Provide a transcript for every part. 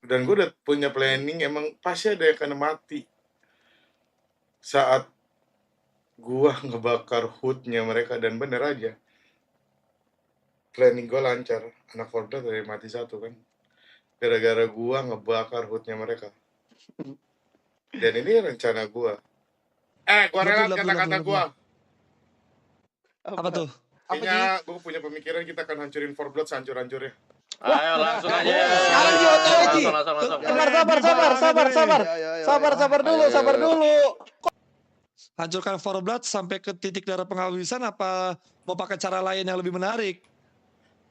Dan gue udah punya planning, emang pasti ada yang kena mati saat gua ngebakar hoodnya mereka. Dan bener aja, planning gue lancar. Anak Fortnite dari mati satu kan, gara-gara gua ngebakar hoodnya mereka. Dan ini rencana gua. Gua relat kata-kata gua. Apa tuh? Kayaknya gue punya pemikiran kita akan hancurin 4Blood sehancur-hancurnya. Ayo langsung aja. Sekarang di OTW, Ji. Sabar dulu. Hancurkan 4Blood sampai ke titik darah penghabisan apa mau pakai cara lain yang lebih menarik?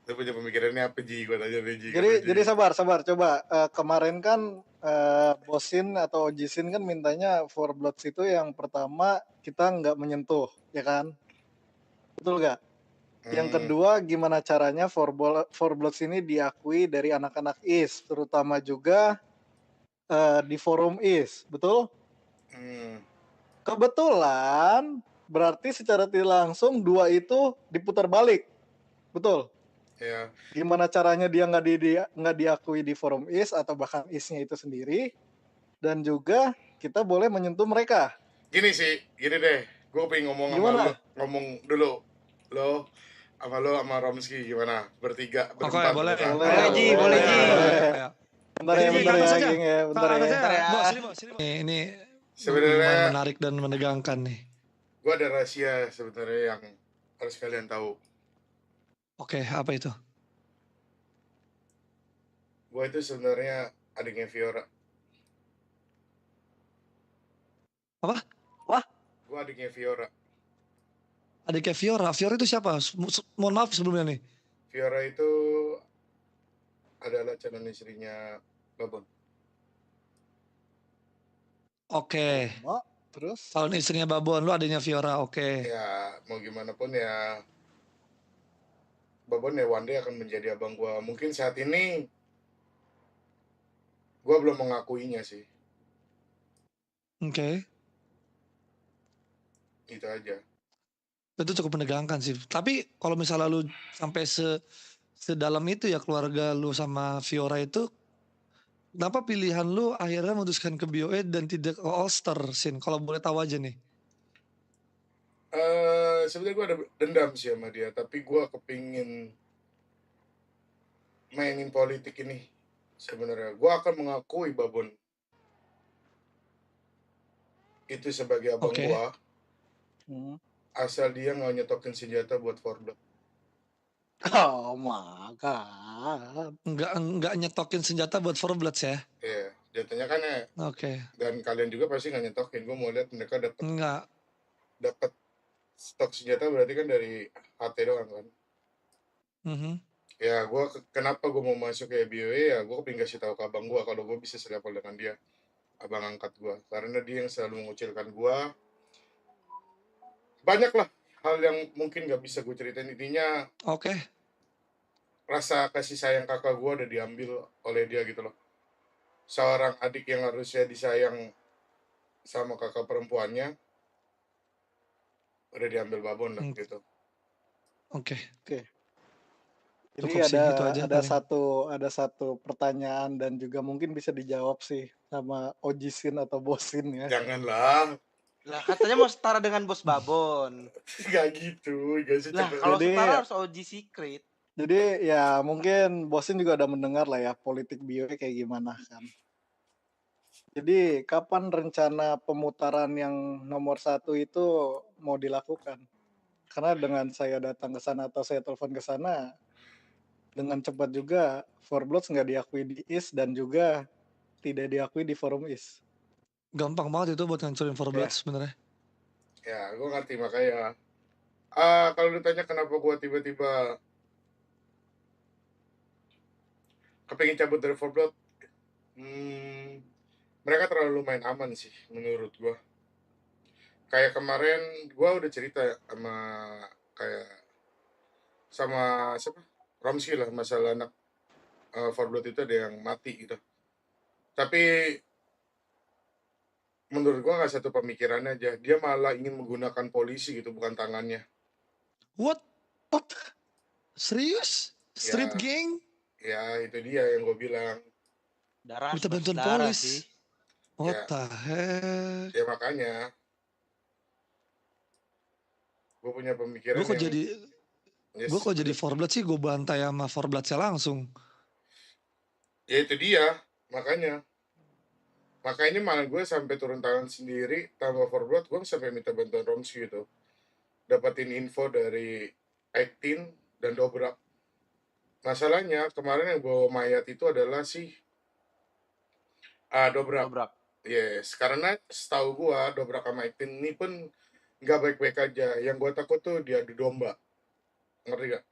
Lu punya pemikirannya apa, Ji? Gua tanya deh, Ji. Jadi sabar. Coba kemarin kan Bosin atau Ojisin kan mintanya 4Bloods itu yang pertama kita nggak menyentuh, ya kan? Betul nggak? Yang kedua, gimana caranya 4Bloods ini diakui dari anak-anak IS, terutama juga di forum IS, betul? Kebetulan, berarti secara tidak langsung dua itu diputar balik, betul? Ya. Gimana caranya dia nggak diakui di forum IS atau bahkan IS-nya itu sendiri, dan juga kita boleh menyentuh mereka. Gini deh, gue pengen ngomong sama lo, ngomong dulu lo sama Romski gimana, bertiga, berempat. Boleh Ji. Bentar ya. Bos, ini sebenarnya menarik dan menegangkan nih. Gue ada rahasia sebenarnya yang harus kalian tahu. Oke, apa itu? Gue itu sebenarnya adiknya Fiora. Apa? Wah? Gue adiknya Fiora. Adiknya Fiora? Fiora itu siapa? Mohon maaf sebelumnya nih. Fiora itu adalah calon istrinya Babon. Oke. Terus? Calon istrinya Babon, lu adiknya Fiora, oke. Ya, mau gimana pun ya, Babon ya one day akan menjadi abang gue. Mungkin saat ini gue belum mengakuinya sih. Oke. Itu aja. Itu cukup menegangkan sih. Tapi kalau misalnya lu sampai sedalam itu ya keluarga lu sama Fiora itu, kenapa pilihan lu akhirnya memutuskan ke BOE dan tidak ke All-Star, Sin? Kalau boleh tahu aja nih. Sebenarnya gue ada dendam sih sama dia, tapi gue kepingin mainin politik ini. Sebenarnya gue akan mengakui Babon itu sebagai abang gue, asal dia nggak nyetokin senjata buat 4Blood. Oh my god. Nggak nyetokin senjata buat 4Bloods ya? Iya, jatuhnya kan ya. Oke. Dan kalian juga pasti nggak nyetokin. Gue mau lihat mereka dapat stok senjata berarti kan dari HT doang kan. Ya kenapa gue mau masuk ke BOE ya, gue pengen kasih tahu ke abang gue kalau gue bisa selevel dengan dia, abang angkat gue, karena dia yang selalu mengucilkan gue. Banyak lah hal yang mungkin nggak bisa gue ceritain, intinya. Oke. Rasa kasih sayang kakak gue udah diambil oleh dia gitu loh. Seorang adik yang harusnya disayang sama kakak perempuannya udah diambil Babon lah gitu. Oke. Jadi ada satu pertanyaan dan juga mungkin bisa dijawab sih sama Ojisin atau Bosin ya. Janganlah. Lah katanya mau setara dengan Bos Babon. Gak gitu, gak lah kalau setara harus OG Secret. Jadi ya mungkin Bosin juga udah mendengar lah ya politik BOE kayak gimana kan. Jadi kapan rencana pemutaran yang nomor 1 itu mau dilakukan? Karena dengan saya datang ke sana atau saya telepon ke sana, dengan cepat juga 4Bloods nggak diakui di IS dan juga tidak diakui di forum IS. Gampang banget itu buat ngancurin 4Bloods sebenarnya. Ya, gue ngerti, makanya kalau ditanya kenapa gue tiba-tiba kepengen cabut dari 4Blood, mereka terlalu main aman sih menurut gue. Kayak kemarin gue udah cerita sama siapa, Romski lah, masalah anak 4Blood itu ada yang mati gitu. Tapi menurut gue nggak satu pemikiran aja, dia malah ingin menggunakan polisi gitu, bukan tangannya. What? Serius? Street gang? Ya itu dia yang gue bilang. Darah harus Minta bantuan bersaudara sih. polis. What Ya, the heck? ya makanya gue punya Gue pemikiran kok yang jadi gue yes, kok jadi Forblood sih, gue bantai sama Forblood-nya langsung. ya itu dia makanya malah gue sampai turun tangan sendiri tambah forward, gue sampai minta bantuan Romsi gitu, dapatin info dari Actin dan Dobrak. Masalahnya kemarin yang bawa mayat itu adalah si Dobrak. Dobrak. Yes, karena setahu gue Dobrak sama Actin ini pun nggak baik-baik aja. Yang gue takut tuh dia adu domba, ngerti gak?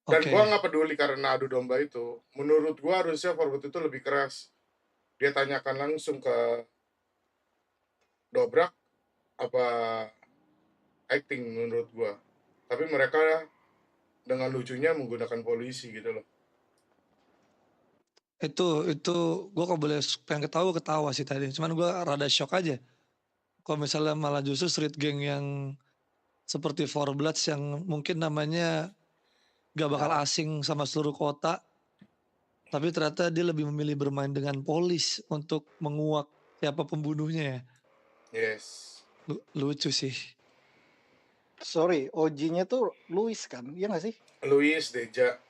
Dan Oke. gue nggak peduli karena adu domba itu. Menurut gue harusnya forward itu lebih keras. Dia tanyakan langsung ke Dobrak apa acting menurut gue. Tapi mereka dengan lucunya menggunakan polisi gitu loh. Itu gue kok boleh pengen ketawa sih tadi. Cuman gue rada shock aja. Kalau misalnya malah justru street gang yang seperti Four Bloods yang mungkin namanya gak bakal Ya. asing sama seluruh kota, tapi ternyata dia lebih memilih bermain dengan polis untuk menguak siapa pembunuhnya ya. Yes. Lucu sih. Sorry, OG-nya tuh Luis kan, iya nggak sih? Luis Deja.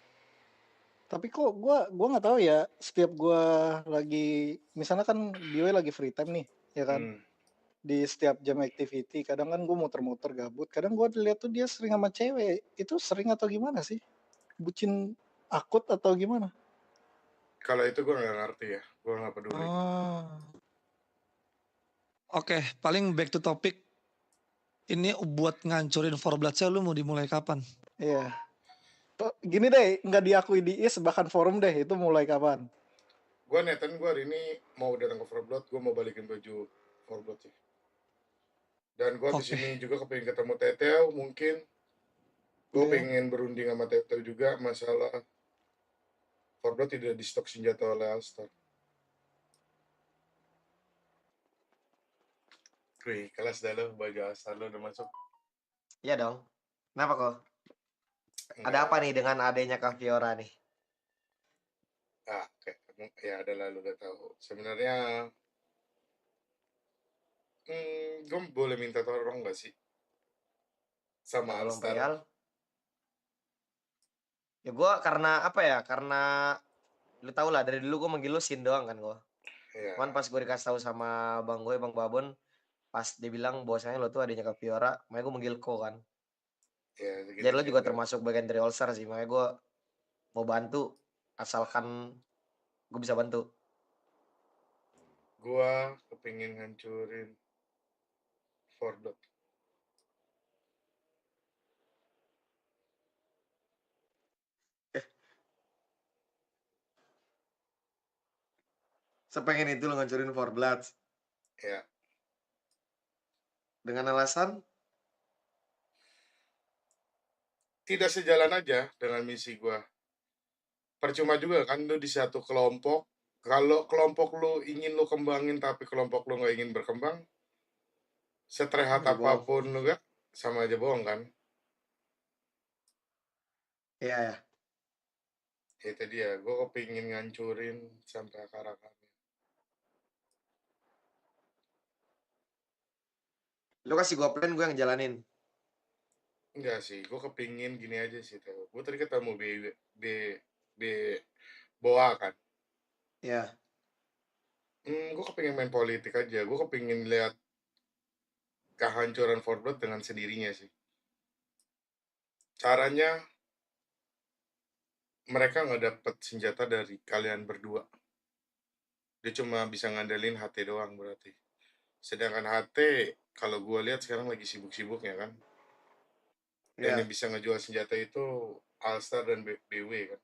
Tapi kok gua nggak tahu ya. Setiap gua lagi, misalnya kan BOE lagi free time nih, ya kan? Di setiap jam activity, kadang kan gue muter-muter gabut. Kadang gue lihat tuh dia sering sama cewek. Itu sering atau gimana sih? Bucin akut atau gimana? Kalau itu gue nggak ngerti ya, gue nggak peduli. Oke, paling back to topic. Ini buat ngancurin Four Bloods-nya lu mau dimulai kapan? Iya. Gini deh, nggak diakui di IS bahkan forum deh. Itu mulai kapan? Gue netan gue hari ini mau datang ke Forblood, gue mau balikin baju Forblood sih. Dan gue Oke. kesini juga kepingin ketemu Teteo mungkin. Gue Iya. pengen berunding sama Teteo juga masalah Forblood tidak di stok senjata oleh Alstar. Wih, kelas dah lo, baju Alstar lo udah masuk. Iya dong. Kenapa kok? Ada apa nih dengan adanya Kak Fiora nih? Ya ada lalu udah tahu. Sebenarnya gue boleh minta tolong gak sih sama Tolong Alstar? Payal. Ya gue karena apa ya? Karena lu tau lah dari dulu gue manggil lu Sin doang kan gue. Ya. Cuman pas gue dikasih tahu sama bang gue, Bang Babon, pas dia bilang bahwasanya lo tuh adanya Kak Fiora, makanya gue manggil Ko kan. Ya, Jadi lo juga termasuk bagian dari All Star sih, makanya gue mau bantu asalkan gue bisa bantu. Gue kepingin ngancurin Fordot. Sepengen itu lo ngancurin Four Bloods. Ya. Dengan alasan? Tidak sejalan aja dengan misi gue. Percuma juga kan lu di satu kelompok. Kalau kelompok lu ingin lu kembangin tapi kelompok lu nggak ingin berkembang, setrehat apapun lu gak, sama aja bohong kan? Iya ya. Itu dia, gue kepingin ngancurin sampai akar-akarnya. Lo kasih gue plan, gue yang jalanin. Enggak sih, gue kepingin gini aja sih, Teo. Gue tadi ketemu B Boa kan. Iya. Gue kepingin main politik aja. Gue kepingin lihat kehancuran Forblood dengan sendirinya sih. Caranya mereka nggak dapet senjata dari kalian berdua. Dia cuma bisa ngandelin HT doang berarti. Sedangkan HT kalau gue lihat sekarang lagi sibuk-sibuknya kan. Dan yang bisa ngejual senjata itu Alstar dan BW kan.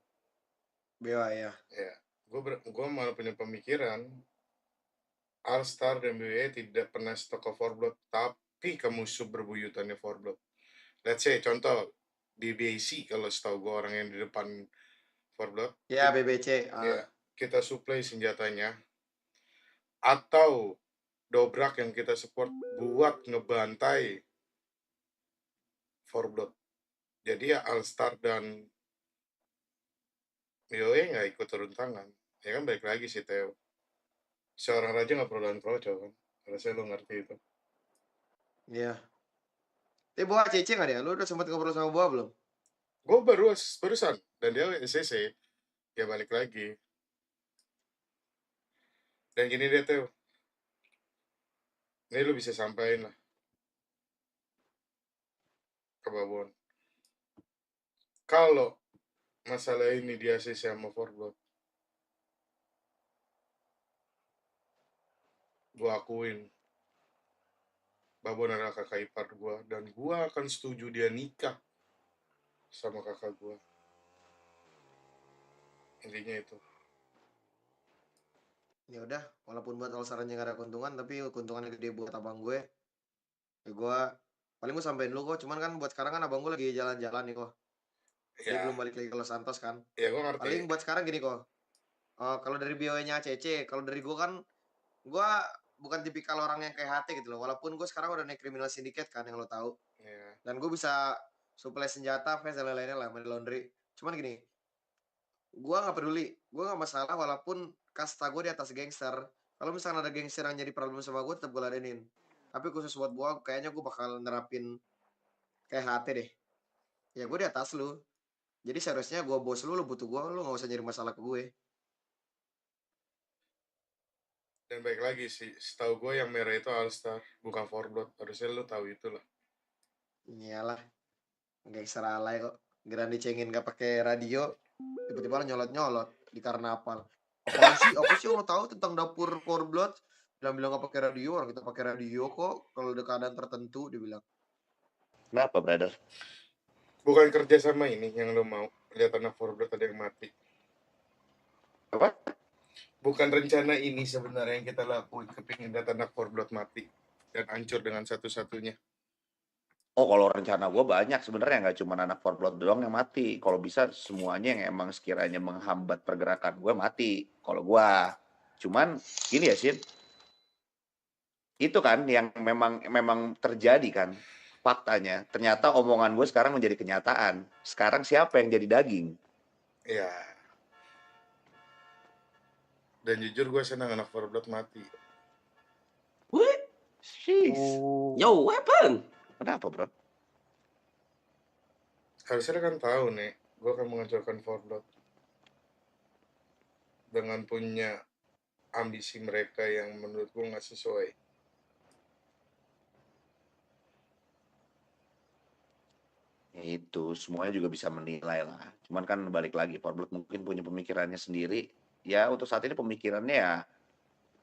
BW ya. Ya, gue malah punya pemikiran Alstar dan BW tidak pernah stok ke Forblood, tapi ke musuh berbuyutannya Forblood. Let's say contoh di BAC kalau setahu gue orang yang di depan Forblood. Ya BBC. Ya, kita supply senjatanya atau dobrak yang kita support buat ngebantai Forblood. Jadi ya Alstar dan BOE nggak ikut turun tangan. Ya kan balik lagi sih Theo. Seorang raja nggak perlu lawan kroco kan. Harusnya lu ngerti itu. Iya. Tapi Boa CC nggak dia? Lu udah sempat ngobrol sama Boa belum? Gue barusan dan dia SCC. Ya balik lagi. Dan gini deh Theo. Ini lu bisa sampaikan lah ke Babon. Kalau masalah ini di ACC sama Forblood, gue akuin Babon adalah kakak ipar gue dan gue akan setuju dia nikah sama kakak gue. Intinya itu. Ya udah, walaupun buat All-Star-nya nggak ada keuntungan, tapi keuntungannya gede buat abang gue. Ya gue paling gue sampein dulu kok. Cuman kan buat sekarang kan abang gue lagi jalan-jalan nih kok. Dia Ya, belum balik lagi ke Los Santos kan. ya gue ngerti. Paling buat sekarang gini kok. Kalau dari BOE-nya ACC, kalau dari gue kan, gue bukan tipikal orang yang kayak HT gitu loh. Walaupun gue sekarang udah naik criminal syndicate kan, yang lo tahu. Ya. Dan gue bisa supply senjata, fans dan lain-lainnya lah, money laundry. Cuman gini, gue nggak peduli, gue nggak masalah walaupun kasta gue di atas gangster. Kalau misalnya ada gangster yang jadi problem sama gue, tetap gue ladenin. Tapi khusus buat gue, kayaknya gue bakal nerapin kayak HT deh. Ya gue di atas lu. Jadi seharusnya gue bos lu butuh gue, lu nggak usah nyari masalah ke gue. Dan baik lagi sih, setahu gue yang merah itu All-Star, bukan Forblood. Harusnya lu tahu itu lah. Iyalah, gangster alay kok. Geran dicengin gak pakai radio, tiba-tiba nyolot-nyolot di karnaval. Apa sih lo tahu tentang dapur Forblood? Bilang gak pakai radio, orang kita pakai radio kok. Kalau ada keadaan tertentu, dia bilang. Kenapa, brother? Bukan kerja sama ini yang lu mau. Lihat anak Forblood ada yang mati. Apa? Bukan rencana ini sebenarnya yang kita lakuin. Kepingin lihat anak Forblood mati. Dan hancur dengan satu-satunya. Oh, kalau rencana gue banyak sebenarnya, nggak cuma anak Forblood doang yang mati. Kalau bisa semuanya yang emang sekiranya menghambat pergerakan gue mati. Kalau gue, cuman gini ya Sin, itu kan yang memang terjadi kan faktanya. Ternyata omongan gue sekarang menjadi kenyataan. Sekarang siapa yang jadi daging? Ya. Dan jujur gue senang anak Forblood mati. What? Jeez. Yo, what happened? Kenapa, bro? Harusnya kan tahu nih, gue akan menghancurkan Forblood. Dengan punya ambisi mereka yang menurut gue nggak sesuai. Ya itu, semuanya juga bisa menilai lah. Cuman kan balik lagi, Forblood mungkin punya pemikirannya sendiri. Ya untuk saat ini pemikirannya ya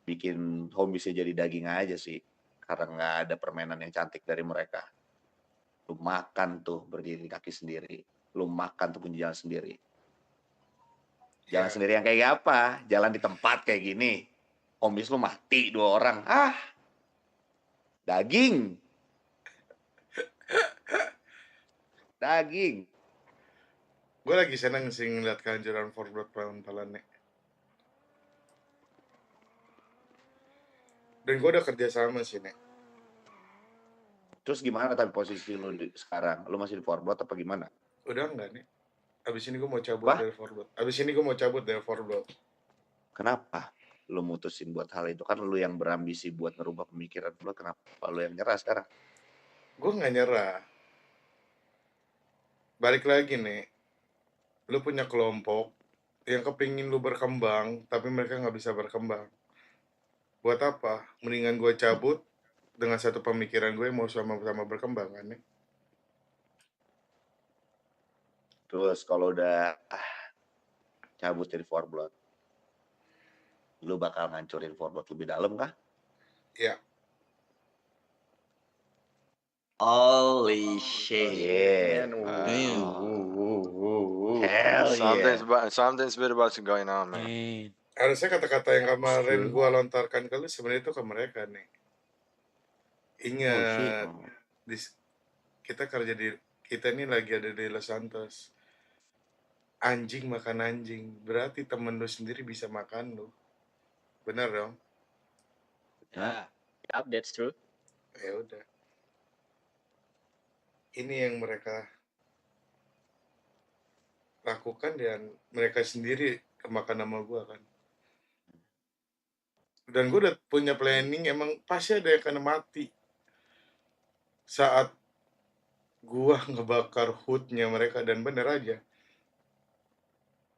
bikin home bisa jadi daging aja sih. Karena nggak ada permainan yang cantik dari mereka. Lu makan tuh berdiri kaki sendiri. Lu makan tuh punya jalan sendiri. Jalan Ya. sendiri yang kayak apa? Jalan di tempat kayak gini. Homies lu mati 2 orang. Daging. Daging. Gue lagi seneng sih ngeliat kehancuran Forblood pelan-pelan nih. Dan gue udah kerja sama sih nih. Terus gimana tapi posisi lu sekarang? Lu masih di Forblood apa gimana? Udah enggak nih? Abis ini gue mau cabut Apa? dari Forblood. Abis ini gue mau cabut dari Forblood. Kenapa lu mutusin buat hal itu? Kan lu yang berambisi buat ngerubah pemikiran lu. Kenapa lu yang nyerah sekarang? Gue nggak nyerah. Balik lagi nih. Lu punya kelompok yang kepingin lu berkembang, tapi mereka nggak bisa berkembang. Buat apa? Mendingan gue cabut dengan satu pemikiran gue mau sama-sama berkembang kan nih. Terus kalau udah cabut dari Forblood, lu bakal ngancurin Forblood lebih dalam kah? Ya. Holy shit. Yeah. Hell yeah. Something's been about to going on, man. Harusnya kata-kata yang kemarin gue lontarkan ke lu sebenarnya itu ke mereka nih. Ingat, kita kerja di, kita ini lagi ada di Los Santos. Anjing makan anjing, berarti temen lu sendiri bisa makan lu. Bener dong? Yeah. Yep, that's true. Ya udah. Ini yang mereka lakukan dan mereka sendiri kemakan nama gue kan. Dan gue udah punya planning, emang pasti ada yang kena mati saat gua ngebakar hoodnya mereka, dan bener aja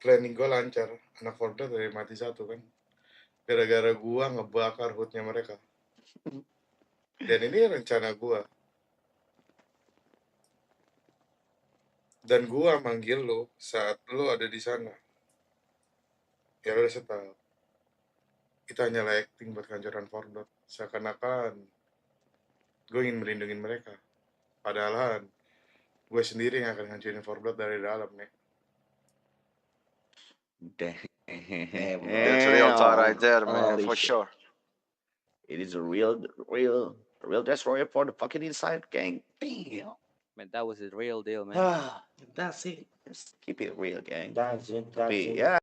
planning gue lancar. Anak Fortnite dari mati satu kan gara-gara gua ngebakar hoodnya mereka. Dan ini rencana gua, dan gua manggil lo saat lo ada di sana. Ya lo udah setahun. Kita hanya acting buat kehancuran Fortnite. Seakan-akan gue ingin melindungi mereka. Padahal gue sendiri yang akan hancurin Fortnite dari dalam, nih. That's real talk right there, man, Holy for shit. sure. It is a real destroyer for the fucking inside gang. Damn. Man, that was a real deal, man. That's it. Just keep it real, gang. That's it. Tapi ya